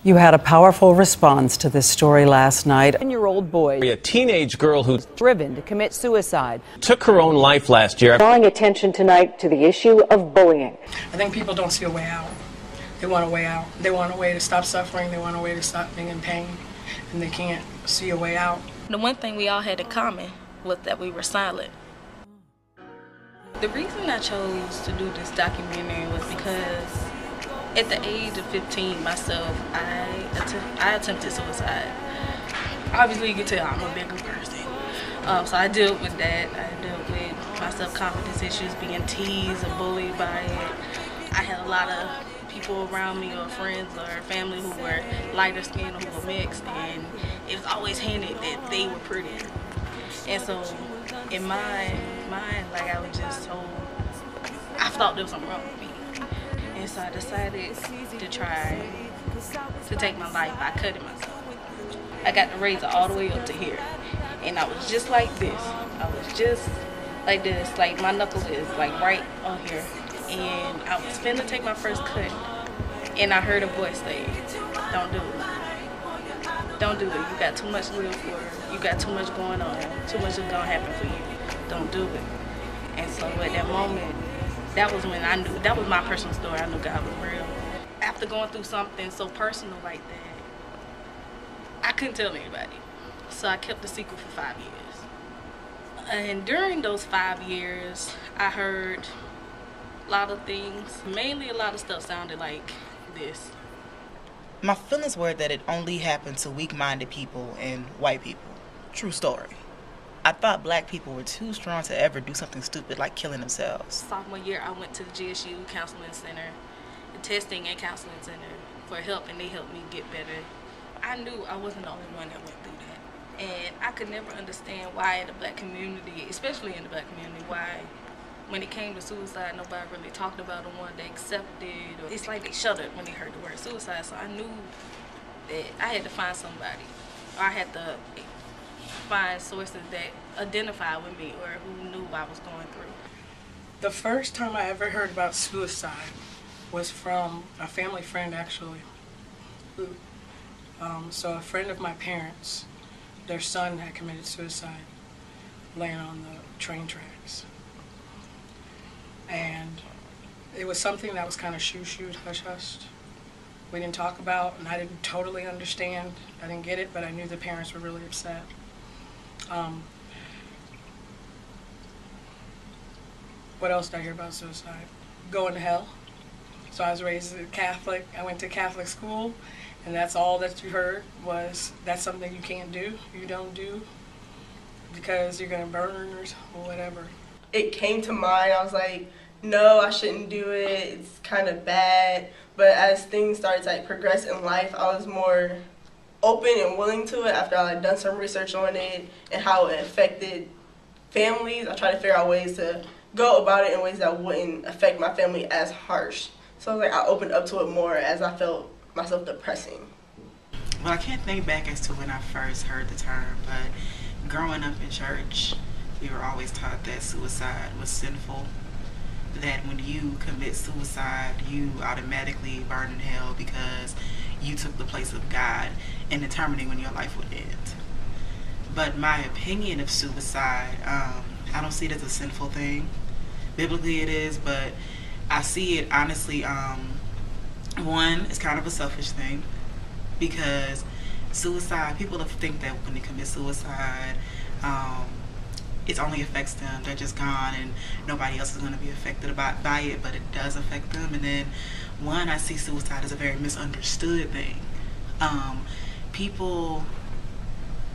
You had a powerful response to this story last night. A 10-year-old boy, A teenage girl who driven to commit suicide, took her own life last year. Drawing attention tonight to the issue of bullying. I think people don't see a way out. They want a way out. They want a way to stop suffering. They want a way to stop being in pain. And they can't see a way out. The one thing we all had in common was that we were silent. The reason I chose to do this documentary was because at the age of 15 myself, I attempted suicide. Obviously you can tell I'm a bigger person. So I dealt with that. I dealt with my self-confidence issues, being teased or bullied by it. I had a lot of people around me or friends or family who were lighter skinned or who were mixed, and it was always hinted that they were prettier. And so in my mind, like I was just told, I thought there was something wrong with me. And so I decided to try to take my life by cutting myself. I got the razor all the way up to here. And I was just like this. I was just like this. Like my knuckle is like right on here. And I was finna take my first cut. And I heard a voice say, "Don't do it. Don't do it. You got too much to live for. You got too much going on. Too much is gonna happen for you. Don't do it." And so at that moment, that was when I knew, that was my personal story. I knew God was real. After going through something so personal like that, I couldn't tell anybody. So I kept the secret for 5 years. And during those 5 years, I heard a lot of things. Mainly a lot of stuff sounded like this. My feelings were that it only happened to weak-minded people and white people. True story. I thought black people were too strong to ever do something stupid like killing themselves. Sophomore year, I went to the GSU Counseling Center, the Testing and Counseling Center for help, and they helped me get better. I knew I wasn't the only one that went through that. And I could never understand why in the black community, especially in the black community, why when it came to suicide, nobody really talked about it, one they accepted. Or it's like they shuddered when they heard the word suicide. So I knew that I had to find somebody, or I had to find sources that identify with me or who knew what I was going through. The first time I ever heard about suicide was from a family friend, actually. So a friend of my parents, their son had committed suicide laying on the train tracks. And it was something that was kind of shoo-shooed, hush-hushed. We didn't talk about, and I didn't totally understand. I didn't get it, but I knew the parents were really upset. What else did I hear about suicide? Going to hell. So I was raised Catholic. I went to Catholic school, and that's all that you heard was that's something you can't do, you don't do, because you're going to burn or whatever. It came to mind. I was like, no, I shouldn't do it. It's kind of bad. But as things started to progress in life, I was more open and willing to it after I had done some research on it and how it affected families. I tried to figure out ways to go about it in ways that wouldn't affect my family as harsh. So I opened up to it more as I felt myself depressing. Well, I can't think back as to when I first heard the term, but growing up in church, we were always taught that suicide was sinful, that when you commit suicide, you automatically burn in hell because you took the place of God in determining when your life would end. But my opinion of suicide, I don't see it as a sinful thing. Biblically it is, but I see it honestly, one, it's kind of a selfish thing because suicide, people think that when they commit suicide, it only affects them. They're just gone and nobody else is going to be affected by it, but it does affect them. And then one, I see suicide as a very misunderstood thing. People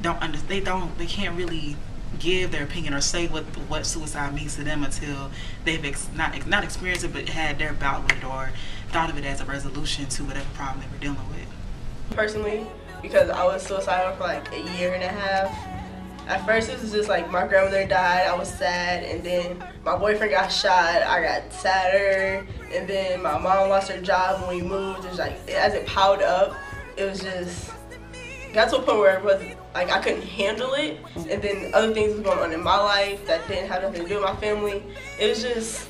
don't understand, they can't really give their opinion or say what suicide means to them until they've not experienced it, but had their bout with it or thought of it as a resolution to whatever problem they were dealing with. Personally, because I was suicidal for like a year and a half. At first it was just like my grandmother died, I was sad, and then my boyfriend got shot, I got sadder, and then my mom lost her job when we moved. It was like, as it piled up, it was just, got to a point where it was like I couldn't handle it, and then other things was going on in my life that didn't have nothing to do with my family. It was just,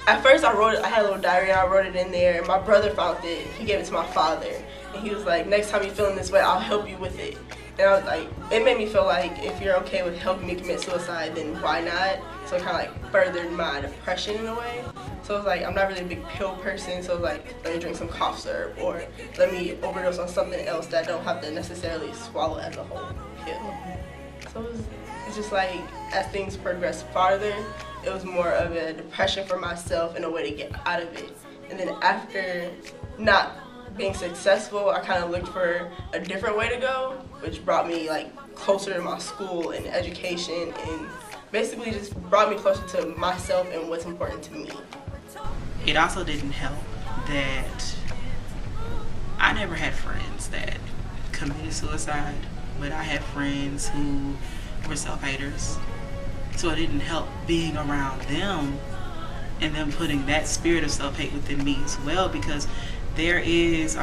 at first I had a little diary and I wrote it in there, and my brother found it, he gave it to my father, And he was like, next time you're feeling this way, I'll help you with it. And I was like, it made me feel like if you're okay with helping me commit suicide, then why not? So it kind of like furthered my depression in a way. So it was like, I'm not really a big pill person, so it was like, let me drink some cough syrup, or let me overdose on something else that I don't have to necessarily swallow as a whole pill. So it's just like, as things progressed farther, it was more of a depression for myself and a way to get out of it. And then after not being successful, I kind of looked for a different way to go, which brought me like closer to my school and education, and basically just brought me closer to myself and what's important to me. It also didn't help that I never had friends that committed suicide, but I had friends who were self-haters. So it didn't help being around them and them putting that spirit of self-hate within me as well, because there is,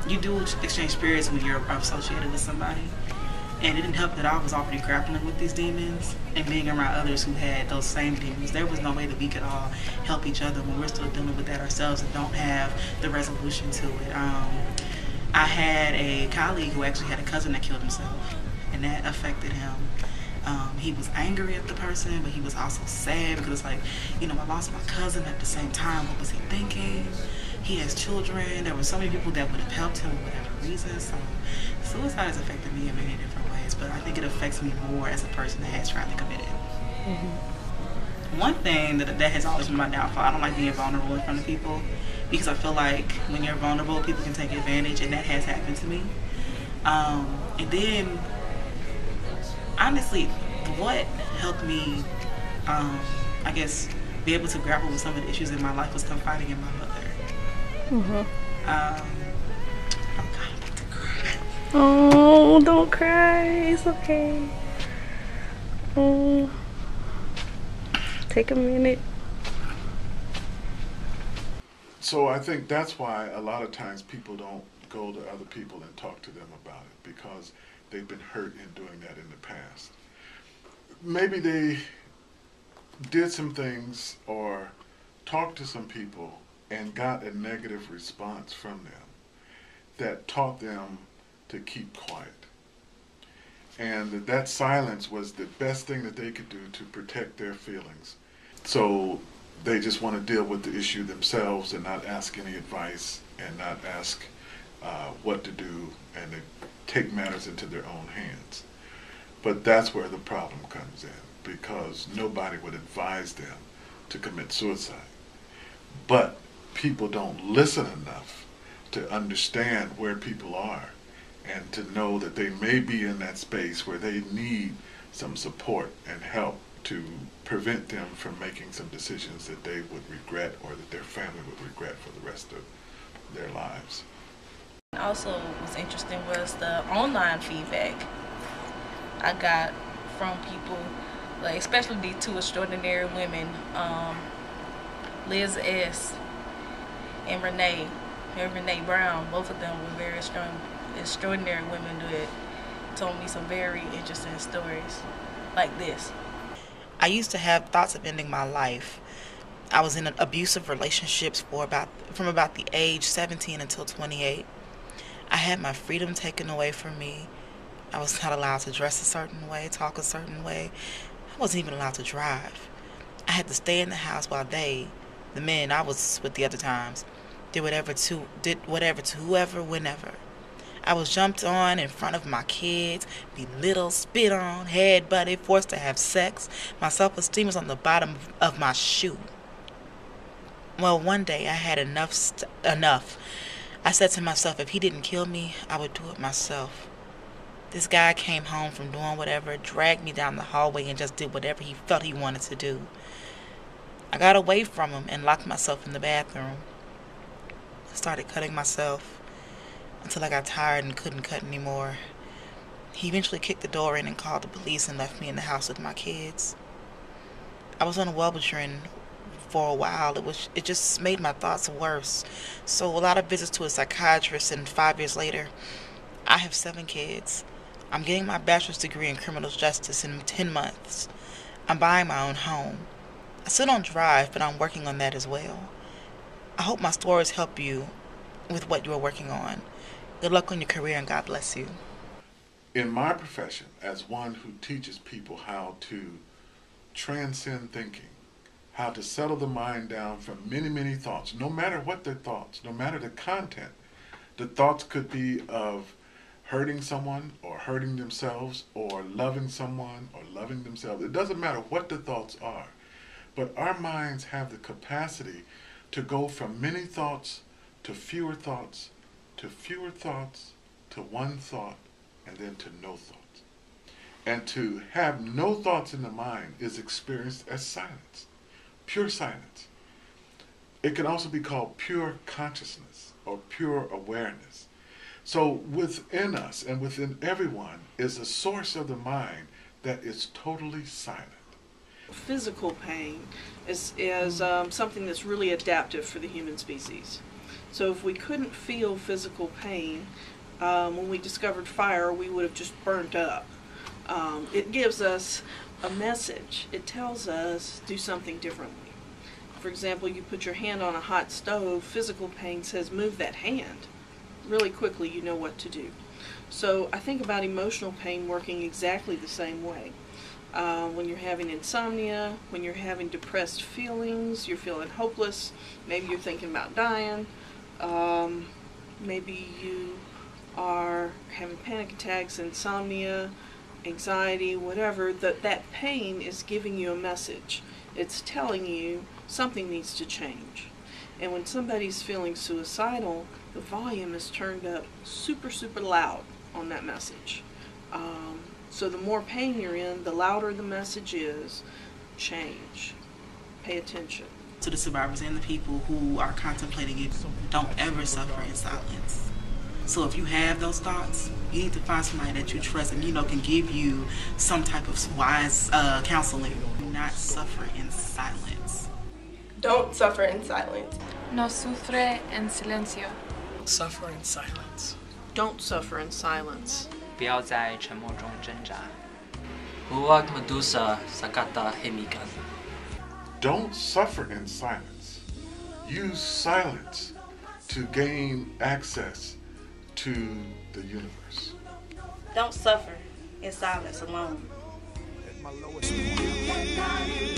you do exchange spirits when you're associated with somebody. And it didn't help that I was already grappling with these demons and being around others who had those same demons. There was no way that we could all help each other when we're still dealing with that ourselves and don't have the resolution to it. I had a colleague who actually had a cousin that killed himself, and that affected him. He was angry at the person, but he was also sad because it's like, you know, I lost my cousin at the same time. What was he thinking? He has children. There were so many people that would have helped him for whatever reason. So suicide has affected me in many different ways, but I think it affects me more as a person that has tried to commit it. Mm-hmm. One thing that has always been my downfall, I don't like being vulnerable in front of people, because I feel like when you're vulnerable, people can take advantage, and that has happened to me. And then, honestly, what helped me, I guess, be able to grapple with some of the issues in my life was confiding in my mother. Mm-hmm. Oh God, I'm about to cry. Oh, don't cry. It's okay. Oh, take a minute. So I think that's why a lot of times people don't go to other people and talk to them about it, because they've been hurt in doing that in the past. Maybe they did some things or talked to some people and got a negative response from them that taught them to keep quiet. And that silence was the best thing that they could do to protect their feelings. So they just want to deal with the issue themselves and not ask any advice and not ask what to do, and they take matters into their own hands. But that's where the problem comes in, because nobody would advise them to commit suicide. But people don't listen enough to understand where people are and to know that they may be in that space where they need some support and help to prevent them from making some decisions that they would regret or that their family would regret for the rest of their lives. Also, what's interesting was the online feedback I got from people, like especially these two extraordinary women, Liz S. and Renee Brown. Both of them were very extraordinary women that told me some very interesting stories like this. I used to have thoughts of ending my life. I was in abusive relationships from about the age 17 until 28. I had my freedom taken away from me. I was not allowed to dress a certain way, talk a certain way. I wasn't even allowed to drive. I had to stay in the house while the men I was with the other times, did whatever to whoever, whenever. I was jumped on in front of my kids, belittled, spit on, head-butted, forced to have sex. My self-esteem was on the bottom of my shoe. Well, one day I had enough. I said to myself, if he didn't kill me, I would do it myself. This guy came home from doing whatever, dragged me down the hallway, and just did whatever he felt he wanted to do. I got away from him and locked myself in the bathroom. I started cutting myself until I got tired and couldn't cut anymore. He eventually kicked the door in and called the police and left me in the house with my kids. I was on Wellbutrin for a while. It just made my thoughts worse. So a lot of visits to a psychiatrist, and 5 years later, I have 7 kids. I'm getting my bachelor's degree in criminal justice in 10 months. I'm buying my own home. I still don't drive, but I'm working on that as well. I hope my stories help you with what you are working on. Good luck on your career, and God bless you. In my profession, as one who teaches people how to transcend thinking, how to settle the mind down from many, many thoughts, no matter what their thoughts, no matter the content, the thoughts could be of hurting someone or hurting themselves or loving someone or loving themselves. It doesn't matter what the thoughts are, but our minds have the capacity to go from many thoughts to fewer thoughts, to fewer thoughts, to one thought, and then to no thoughts. And to have no thoughts in the mind is experienced as silence, pure silence. It can also be called pure consciousness or pure awareness. So within us and within everyone is a source of the mind that is totally silent. Physical pain is something that's really adaptive for the human species. So if we couldn't feel physical pain, when we discovered fire, we would have just burnt up. It gives us a message. It tells us do something differently. For example, you put your hand on a hot stove, physical pain says move that hand. Really quickly you know what to do. So I think about emotional pain working exactly the same way. When you're having insomnia, when you're having depressed feelings, you're feeling hopeless, maybe you're thinking about dying, maybe you are having panic attacks, insomnia, anxiety, whatever, that pain is giving you a message. It's telling you something needs to change. And when somebody's feeling suicidal, the volume is turned up super, super loud on that message. So the more pain you're in, the louder the message is. Change. Pay attention. To the survivors and the people who are contemplating it, don't ever suffer in silence. So if you have those thoughts, you need to find somebody that you trust and can give you some type of wise counseling. Do not suffer in silence. Don't suffer in silence. No sufre en silencio. Suffer in silence. Don't suffer in silence. 不要在沉默中挣扎。Huwag magdusa sa katahimikan. Don't suffer in silence. Use silence to gain access to the universe. Don't suffer in silence alone. At my lowest point.